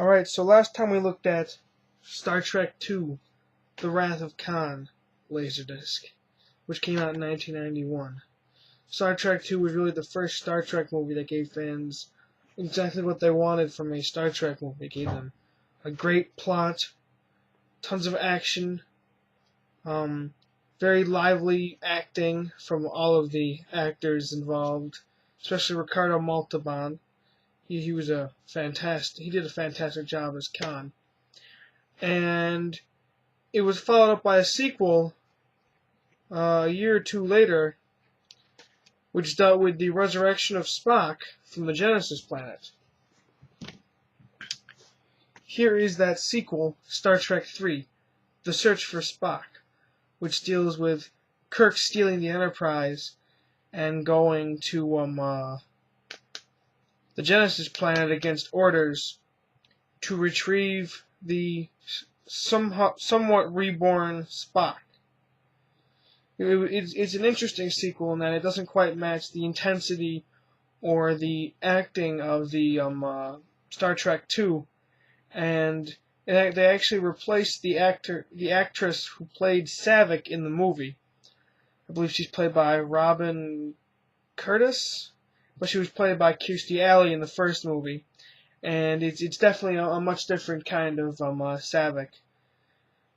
Alright, so last time we looked at Star Trek II, The Wrath of Khan, Laserdisc, which came out in 1991. Star Trek II was really the first Star Trek movie that gave fans exactly what they wanted from a Star Trek movie. It gave them a great plot, tons of action, very lively acting from all of the actors involved, especially Ricardo Montalban. He did a fantastic job as Khan. And it was followed up by a sequel a year or two later, which dealt with the resurrection of Spock from the Genesis planet. Here is that sequel, Star Trek III, The Search for Spock, which deals with Kirk stealing the Enterprise and going to the Genesis planet against orders to retrieve the somewhat reborn Spock. It's an interesting sequel in that it doesn't quite match the intensity or the acting of the Star Trek II, and they actually replaced the actress who played Saavik in the movie. I believe she's played by Robin Curtis, but she was played by Kirstie Alley in the first movie, and it's definitely a much different kind of Saavik,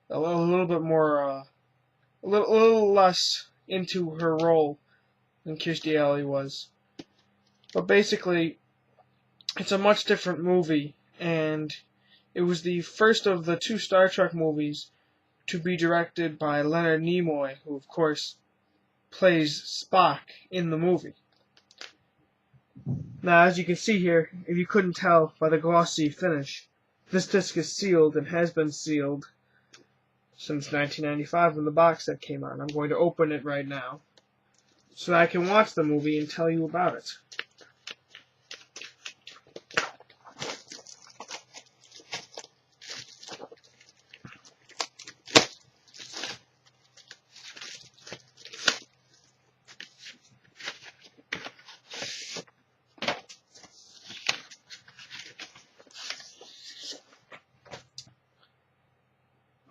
a little bit more, a little less into her role than Kirstie Alley was. But basically, it's a much different movie, and it was the first of the two Star Trek movies to be directed by Leonard Nimoy, who of course plays Spock in the movie. Now, as you can see here, if you couldn't tell by the glossy finish, this disc is sealed and has been sealed since 1995 when the box set came out. I'm going to open it right now so that I can watch the movie and tell you about it.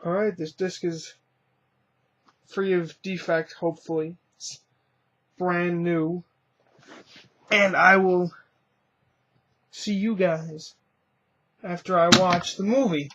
Alright, this disc is free of defect, hopefully. It's brand new. And I will see you guys after I watch the movie.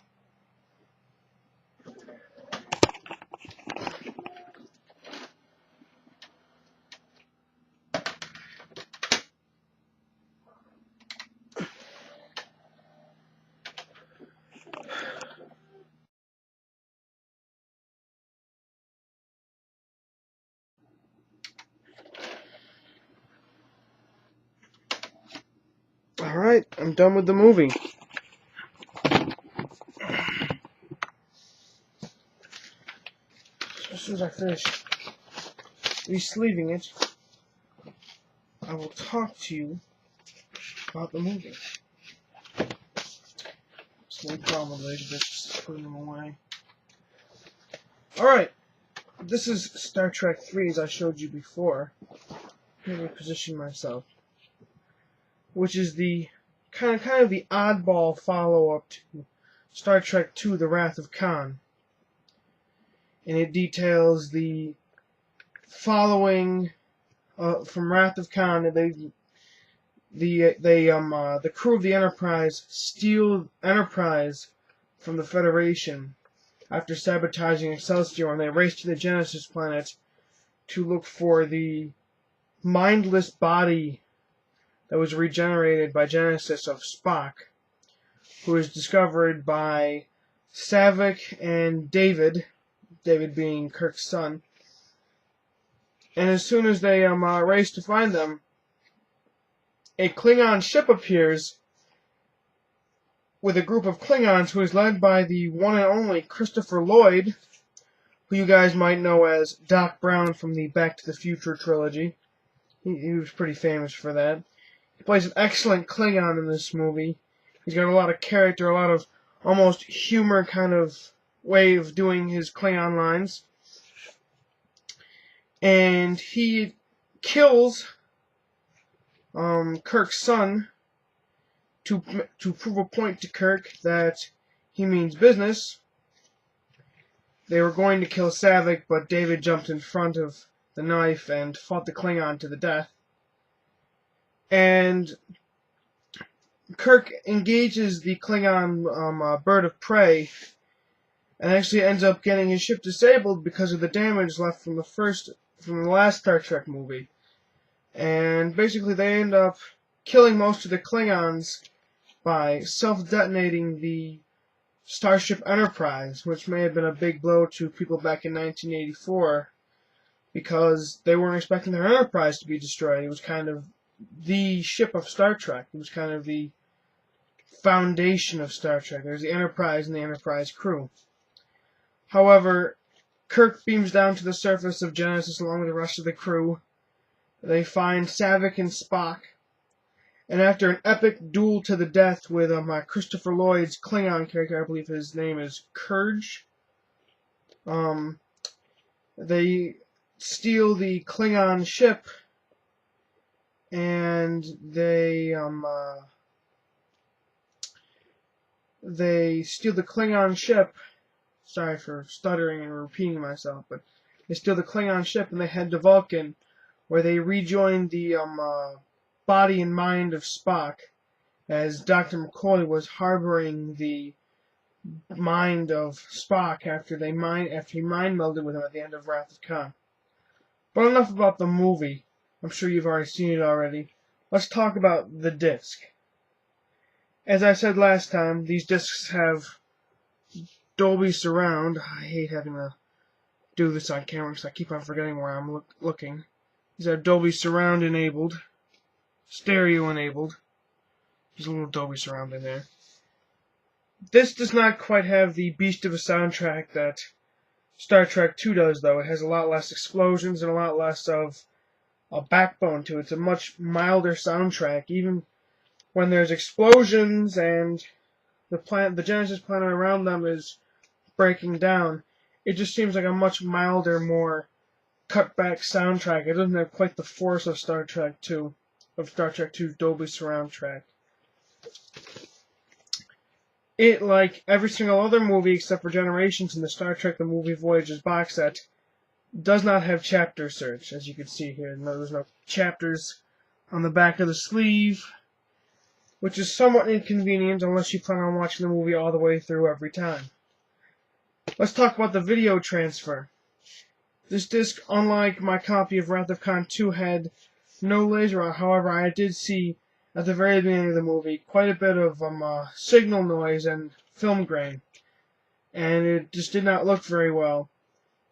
Alright, I'm done with the movie. As soon as I finish re-sleeving it, I will talk to you about the movie. It's no problem, ladies. Just putting them away. Alright, this is Star Trek III, as I showed you before. Let me position myself. Which is the kind of the oddball follow-up to Star Trek II: The Wrath of Khan. And it details the following from Wrath of Khan. The crew of the Enterprise steal Enterprise from the Federation after sabotaging Excelsior, and they race to the Genesis planet to look for the mindless body that was regenerated by Genesis of Spock, who is discovered by Saavik and David being Kirk's son. And as soon as they race to find them, a Klingon ship appears with a group of Klingons who is led by the one and only Christopher Lloyd, who you guys might know as Doc Brown from the Back to the Future trilogy. He was pretty famous for that. He plays an excellent Klingon in this movie. He's got a lot of character, a lot of almost humor kind of way of doing his Klingon lines. And he kills Kirk's son to prove a point to Kirk that he means business. They were going to kill Saavik, but David jumped in front of the knife and fought the Klingon to the death. And Kirk engages the Klingon bird of prey, and actually ends up getting his ship disabled because of the damage left from the last Star Trek movie. And basically they end up killing most of the Klingons by self-detonating the Starship Enterprise, which may have been a big blow to people back in 1984, because they weren't expecting their Enterprise to be destroyed. It was kind of the ship of Star Trek. It was kind of the foundation of Star Trek. There's the Enterprise and the Enterprise crew. However, Kirk beams down to the surface of Genesis along with the rest of the crew. They find Saavik and Spock, and after an epic duel to the death with Christopher Lloyd's Klingon character, I believe his name is Kurge, they steal the Klingon ship, and they steal the Klingon ship. Sorry for stuttering and repeating myself, but they steal the Klingon ship and they head to Vulcan, where they rejoin the body and mind of Spock, as Dr. McCoy was harboring the mind of Spock after he mind melded with him at the end of Wrath of Khan. But enough about the movie. I'm sure you've already seen it already. Let's talk about the disc. As I said last time, these discs have Dolby Surround. I hate having to do this on camera because I keep on forgetting where I'm looking. These are Dolby Surround enabled, stereo enabled. There's a little Dolby Surround in there. This does not quite have the beast of a soundtrack that Star Trek II does, though. It has a lot less explosions and a lot less of a backbone to it. It's a much milder soundtrack. Even when there's explosions and the Genesis planet around them is breaking down, it just seems like a much milder, more cut back soundtrack. It doesn't have quite the force of Star Trek II, of Star Trek II's Dolby Surround track. It, like every single other movie except for Generations in the Star Trek The Movie Voyages box set, does not have chapter search, as you can see here. No, there's no chapters on the back of the sleeve, which is somewhat inconvenient unless you plan on watching the movie all the way through every time. Let's talk about the video transfer. This disc, unlike my copy of Wrath of Khan 2, had no laser out. However, I did see at the very beginning of the movie quite a bit of signal noise and film grain, and it just did not look very well.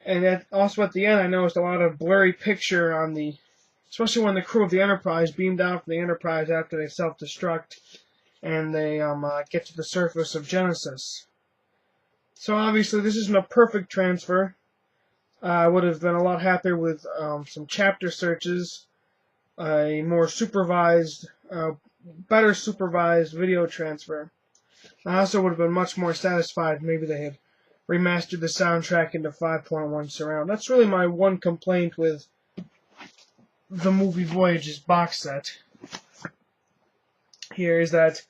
And also at the end, I noticed a lot of blurry picture on especially when the crew of the Enterprise beamed out from the Enterprise after they self-destruct and they get to the surface of Genesis. So obviously this isn't a perfect transfer. I would have been a lot happier with some chapter searches, a more supervised, better supervised video transfer. I also would have been much more satisfied if maybe they had remastered the soundtrack into 5.1 surround. That's really my one complaint with the Movie Voyages box set here, is that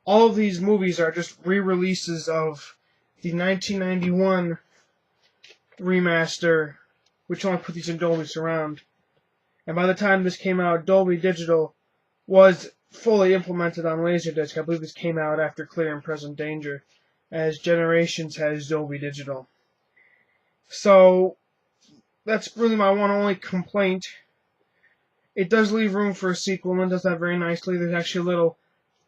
all of these movies are just re-releases of the 1991 remaster, which only put these in Dolby Surround. And by the time this came out, Dolby Digital was fully implemented on Laserdisc. I believe this came out after Clear and Present Danger, as Generations has Dolby Digital. So that's really my one only complaint. It does leave room for a sequel, and it does that very nicely. There's actually a little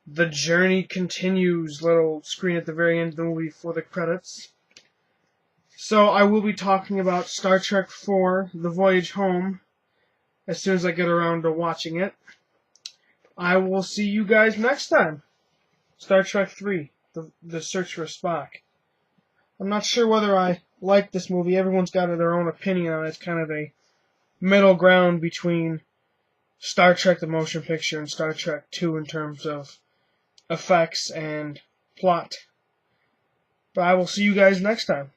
"The Journey Continues" little screen at the very end of the movie for the credits. So I will be talking about Star Trek IV, The Voyage Home, as soon as I get around to watching it. I will see you guys next time. Star Trek III, The Search for Spock. I'm not sure whether I like this movie. Everyone's got their own opinion on it. It's kind of a middle ground between Star Trek the Motion Picture and Star Trek II in terms of effects and plot. But I will see you guys next time.